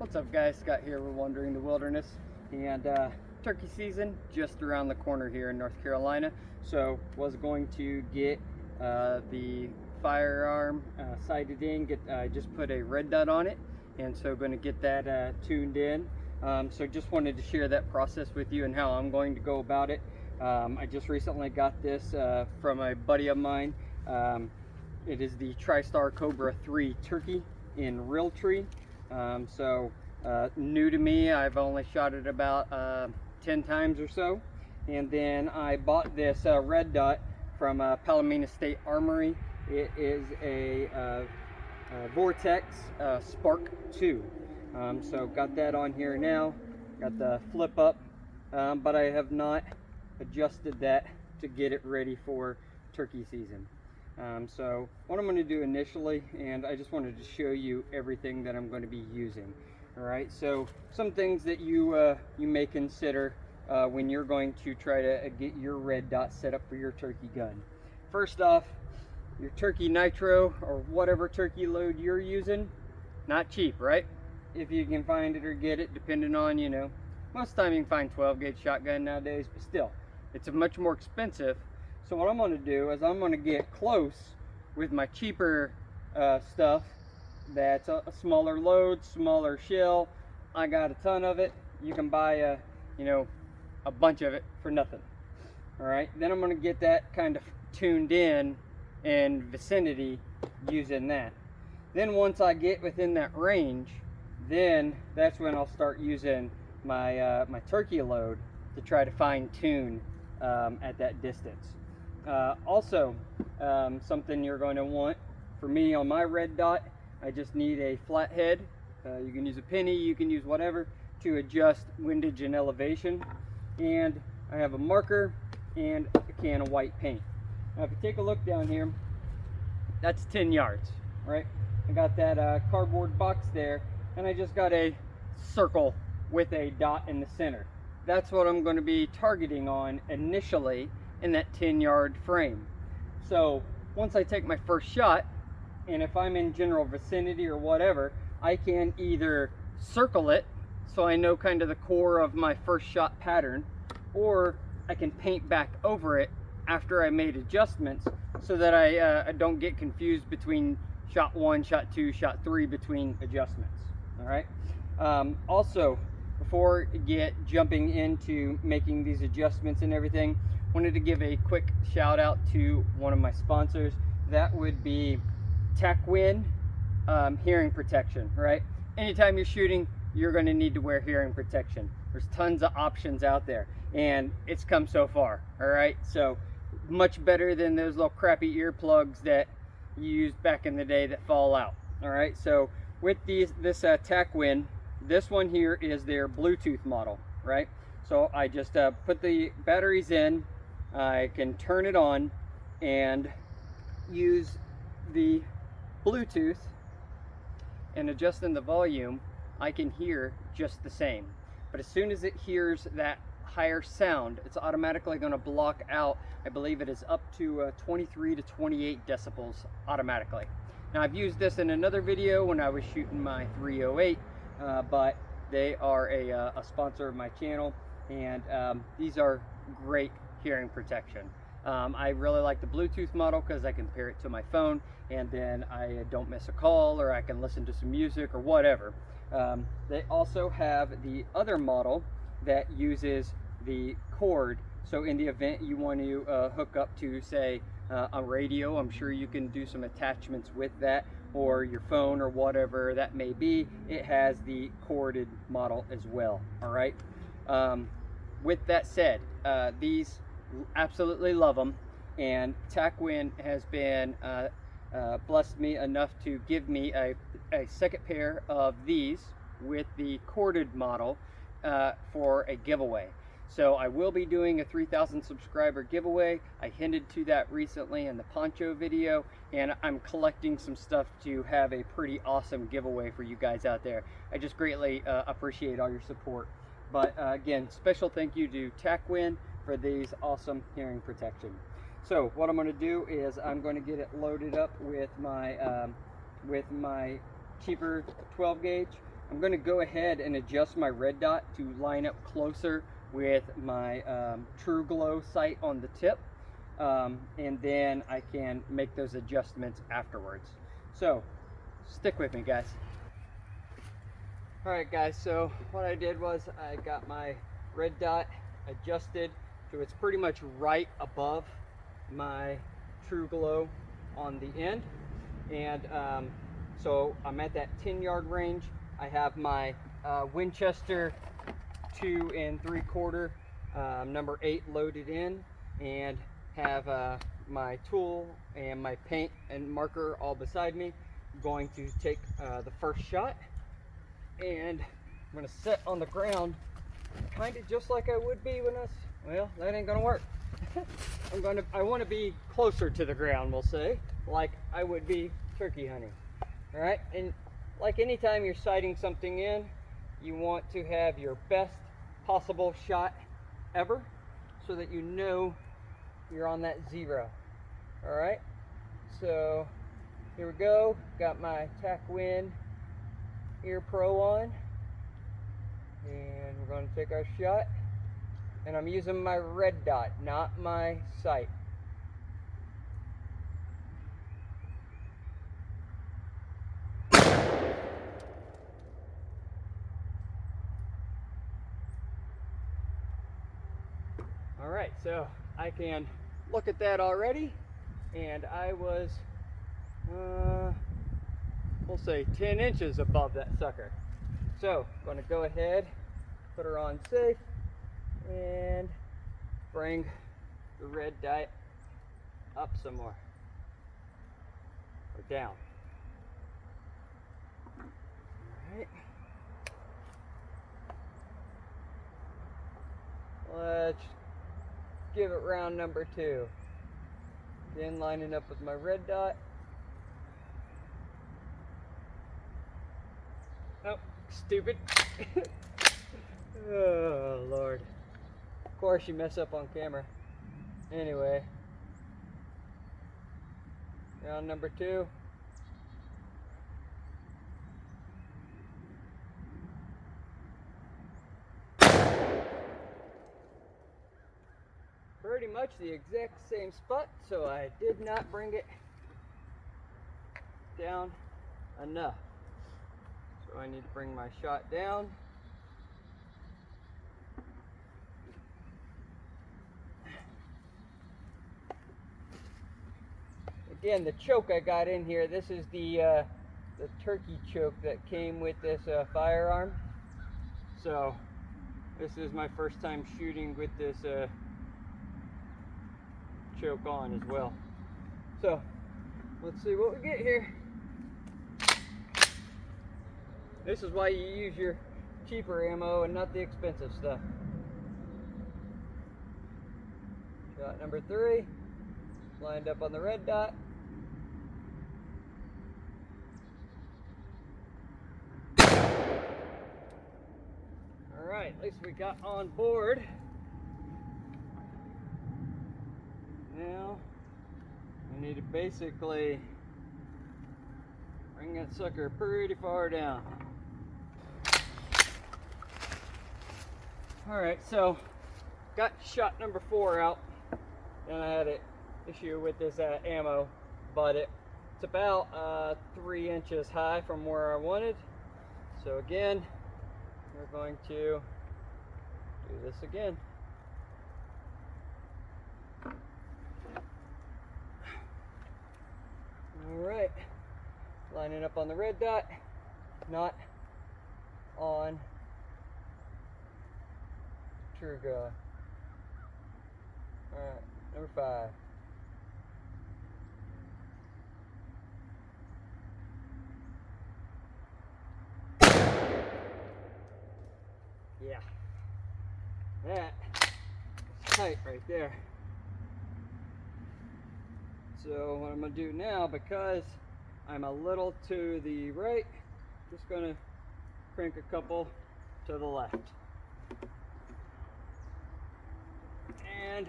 What's up, guys? Scott here with Wandering the Wilderness, and turkey season just around the corner here in North Carolina. So was going to get the firearm sighted in. Just put a red dot on it, and so going to get that tuned in. So just wanted to share that process with you and how I'm going to go about it. I just recently got this from a buddy of mine. It is the TriStar Cobra III Turkey in Realtree. New to me. I've only shot it about 10 times or so, and then I bought this red dot from Palomino State Armory. It is a Vortex Sparc II. So got that on here now, got the flip up, but I have not adjusted that to get it ready for turkey season. So what I'm going to do initially, and I just wanted to show you everything that I'm going to be using. All right, so some things that you may consider when you're going to try to get your red dot set up for your turkey gun. First off, your turkey nitro or whatever turkey load you're using, not cheap, right? If you can find it or get it, depending on, most of the time you can find 12 gauge shotgun nowadays, but still, it's much more expensive. So what I'm going to do is I'm going to get close with my cheaper stuff that's a smaller load, smaller shell. I got a ton of it. You can buy a bunch of it for nothing. All right, then I'm going to get that kind of tuned in vicinity using that. Then once I get within that range, then that's when I'll start using my my turkey load to try to fine tune at that distance. Also, something you're going to want, for me on my red dot, I just need a flat head. You can use a penny, you can use whatever to adjust windage and elevation. And I have a marker and a can of white paint. Now if you take a look down here, that's 10 yards, right? I got that cardboard box there, and I just got a circle with a dot in the center. That's what I'm going to be targeting on initially in that 10-yard frame. So once I take my first shot, and if I'm in general vicinity or whatever, I can either circle it so I know kind of the core of my first shot pattern, or I can paint back over it after I made adjustments so that I don't get confused between shot 1, shot 2, shot 3 between adjustments. All right. Also, before jumping into making these adjustments and everything, wanted to give a quick shout out to one of my sponsors. That would be TACWIN hearing protection, right? Anytime you're shooting, you're going to need to wear hearing protection. There's tons of options out there, and it's come so far. All right, so much better than those little crappy earplugs that you used back in the day that fall out. All right, so with this TACWIN, this one here is their Bluetooth model, right? So I just put the batteries in, I can turn it on and use the Bluetooth, and adjusting the volume, I can hear just the same. But as soon as it hears that higher sound, it's automatically going to block out, I believe it is up to 23 to 28 decibels automatically. Now I've used this in another video when I was shooting my 308, but they are a sponsor of my channel, and these are great hearing protection. I really like the Bluetooth model because I can pair it to my phone, and then I don't miss a call, or I can listen to some music or whatever. They also have the other model that uses the cord. So in the event you want to hook up to, say, a radio, I'm sure you can do some attachments with that, or your phone or whatever that may be. It has the corded model as well. All right. With that said, these absolutely love them, and TACWIN has been blessed me enough to give me a second pair of these with the corded model for a giveaway. So I will be doing a 3,000 subscriber giveaway. I hinted to that recently in the poncho video, and I'm collecting some stuff to have a pretty awesome giveaway for you guys out there. I just greatly appreciate all your support. But again, special thank you to TACWIN for these awesome hearing protection. So what I'm going to do is I'm going to get it loaded up with my cheaper 12 gauge. I'm going to go ahead and adjust my red dot to line up closer with my True Glow sight on the tip, and then I can make those adjustments afterwards. So stick with me, guys. Alright guys, so what I did was I got my red dot adjusted so it's pretty much right above my True Glow on the end, and so I'm at that 10-yard range. I have my Winchester 2 3/4 number 8 loaded in, and have my tool and my paint and marker all beside me. I'm going to take the first shot, and I'm going to set on the ground kind of just like I would be when well, that ain't going to work. I want to be closer to the ground, we'll say, like I would be turkey hunting. All right, and like anytime you're sighting something in, you want to have your best possible shot ever so that you know you're on that zero. All right, so here we go. Got my TacWind Ear Pro on, and we're going to take our shot, and I'm using my red dot, not my sight. All right, so I can look at that already, and I was we'll say 10 inches above that sucker. So I'm going to go ahead, put her on safe, and bring the red dot up some more, or down. All right. Let's give it round number 2. Again, lining up with my red dot. Oh, stupid. Oh, Lord. Of course you mess up on camera. Anyway. Round number 2. Pretty much the exact same spot, so I did not bring it down enough. So I need to bring my shot down. Again, the choke I got in here, this is the turkey choke that came with this firearm. So this is my first time shooting with this choke on as well. So let's see what we get here. This is why you use your cheaper ammo and not the expensive stuff. Shot number 3, lined up on the red dot. Alright, at least we got on board. Now, we need to basically bring that sucker pretty far down. Alright, so got shot number 4 out, and I had an issue with this ammo, but it's about 3 inches high from where I wanted. So again, we're going to do this again. Alright, lining up on the red dot, not on True Glow. Alright, number 5. Yeah, that is tight right there. So what I'm going to do now, because I'm a little to the right, just going to crank a couple to the left. And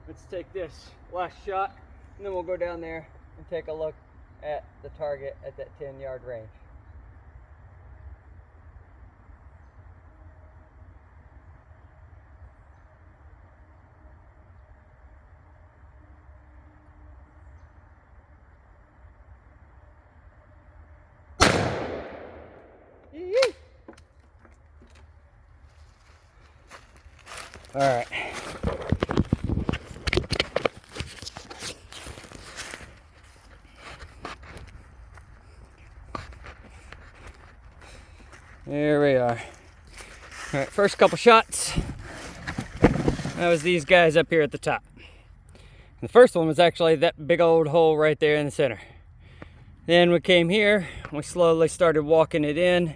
let's take this last shot, and then we'll go down there and take a look at the target at that 10-yard range. All right. There we are. All right, first couple shots. That was these guys up here at the top. The first one was actually that big old hole right there in the center. Then we came here, we slowly started walking it in.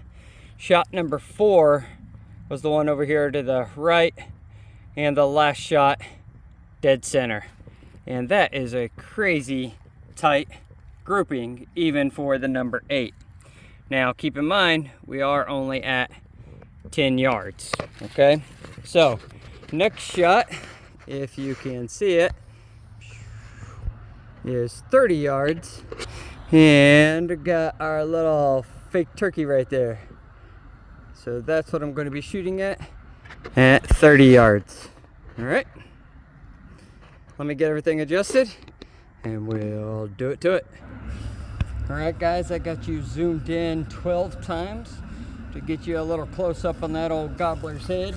Shot number 4 was the one over here to the right, and the last shot dead center. And that is a crazy tight grouping even for the number 8. Now keep in mind, we are only at 10 yards, okay? So next shot, if you can see it, is 30 yards. And got our little fake turkey right there. So that's what I'm going to be shooting at 30 yards. All right. Let me get everything adjusted and we'll do it to it. All right, guys, I got you zoomed in 12 times to get you a little close up on that old gobbler's head.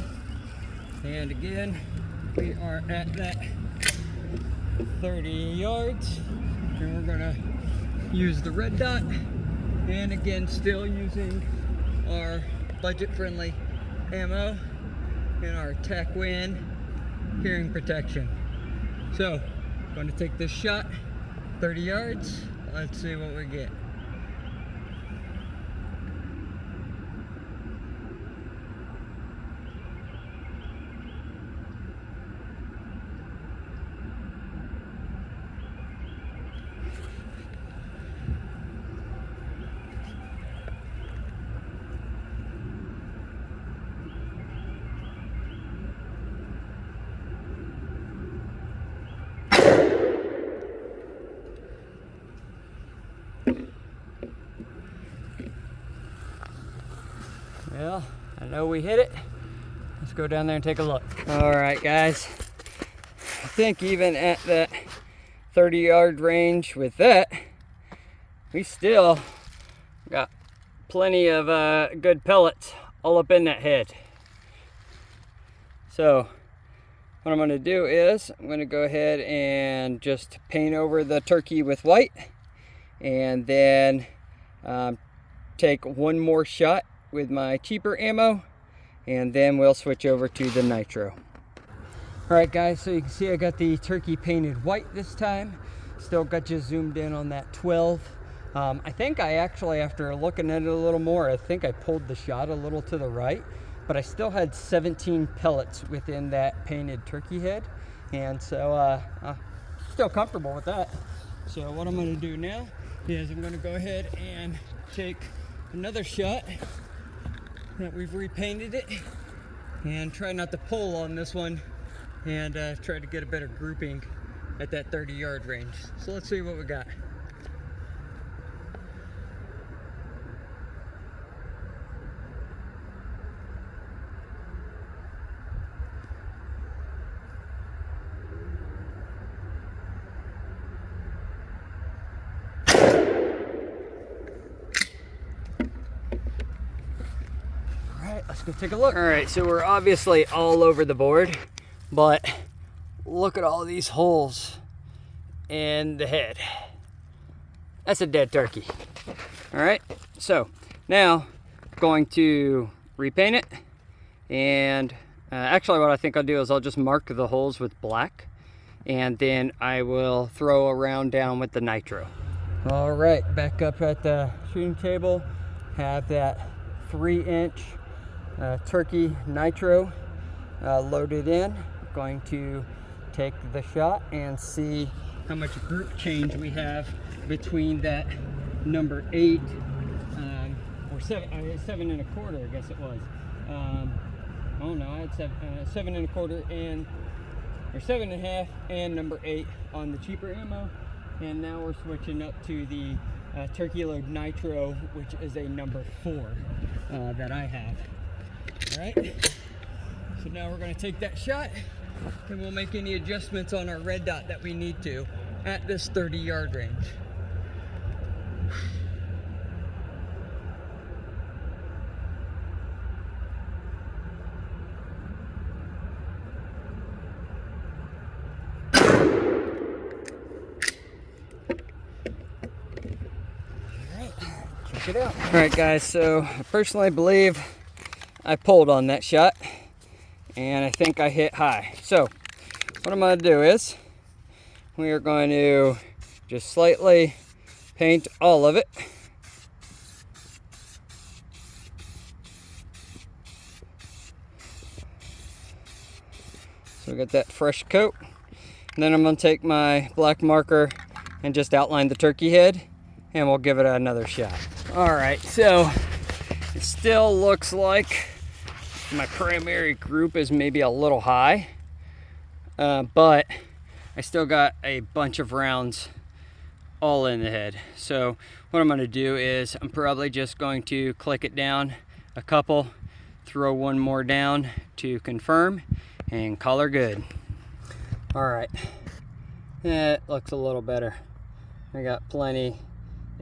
And again, we are at that 30 yards. And we're gonna use the red dot, and again still using our budget-friendly ammo and our TAC Win hearing protection. So I'm going to take this shot 30 yards. Let's see what we get. Well, I know we hit it. Let's go down there and take a look. All right, guys. I think even at that 30-yard range with that, we still got plenty of good pellets all up in that head. So what I'm going to do is I'm going to go ahead and just paint over the turkey with white, and then take one more shot with my cheaper ammo, and then we'll switch over to the nitro. All right, guys, so you can see I got the turkey painted white this time. Still got you zoomed in on that 12. I think I actually, after looking at it a little more, I think I pulled the shot a little to the right, but I still had 17 pellets within that painted turkey head, and so still comfortable with that. So what I'm going to do now is I'm going to go ahead and take another shot that we've repainted it, and try not to pull on this one, and try to get a better grouping at that 30-yard range. So let's see what we got. Let's go take a look. All right, so we're obviously all over the board, but look at all these holes in the head. That's a dead turkey. All right, so now going to repaint it, and actually what I think I'll do is I'll just mark the holes with black, and then I will throw a round down with the nitro. All right, back up at the shooting table, have that 3-inch turkey nitro loaded in. Going to take the shot and see how much group change we have between that number 8 or 7 1/4, I guess it was. Oh no, I had 7 1/4 and or 7 1/2 and number 8 on the cheaper ammo, and now we're switching up to the turkey load nitro, which is a number 4 that I have. All right, so now we're going to take that shot, and we'll make any adjustments on our red dot that we need to at this 30-yard range. it out. All right, guys, so I personally believe I pulled on that shot, and I think I hit high. So what I'm going to do is we are going to just slightly paint all of it. So we got that fresh coat. And then I'm going to take my black marker and just outline the turkey head, and we'll give it another shot. All right, so it still looks like my primary group is maybe a little high, but I still got a bunch of rounds all in the head. So what I'm going to do is I'm probably just going to click it down a couple, throw one more down to confirm, and call her good. All right, it looks a little better. I got plenty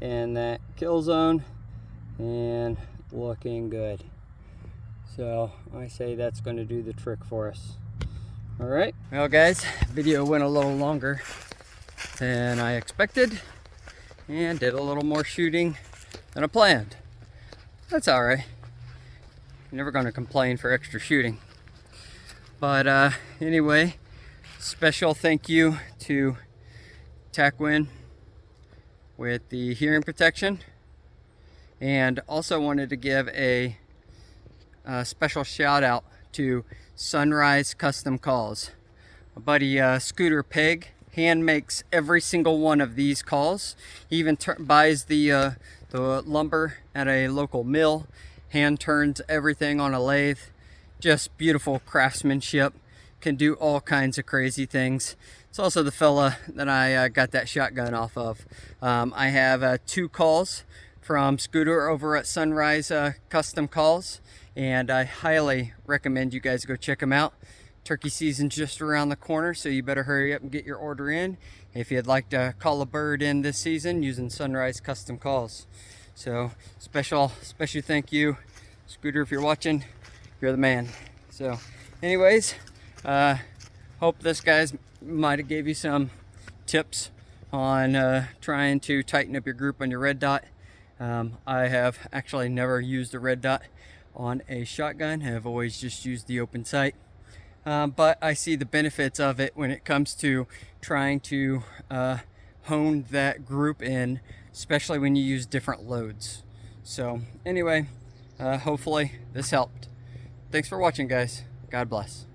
in that kill zone and looking good. So I say that's going to do the trick for us. All right, well guys, video went a little longer than I expected and did a little more shooting than I planned. That's all right. You're never going to complain for extra shooting. But anyway, special thank you to TacWin with the hearing protection, and also wanted to give a special shout out to Sunrise Custom Calls. My buddy Scooter Peg hand makes every single one of these calls. He even buys the lumber at a local mill, hand turns everything on a lathe. Just beautiful craftsmanship. Can do all kinds of crazy things. It's also the fella that I got that shotgun off of. I have 2 calls from Scooter over at Sunrise Custom Calls, and I highly recommend you guys go check them out. Turkey season's just around the corner, so you better hurry up and get your order in if you'd like to call a bird in this season using Sunrise Custom Calls. So special thank you, Scooter, if you're watching. You're the man. So anyways, hope this guys might have gave you some tips on trying to tighten up your group on your red dot. I have actually never used a red dot on a shotgun. I've always just used the open sight. But I see the benefits of it when it comes to trying to hone that group in, especially when you use different loads. So anyway, hopefully this helped. Thanks for watching, guys. God bless.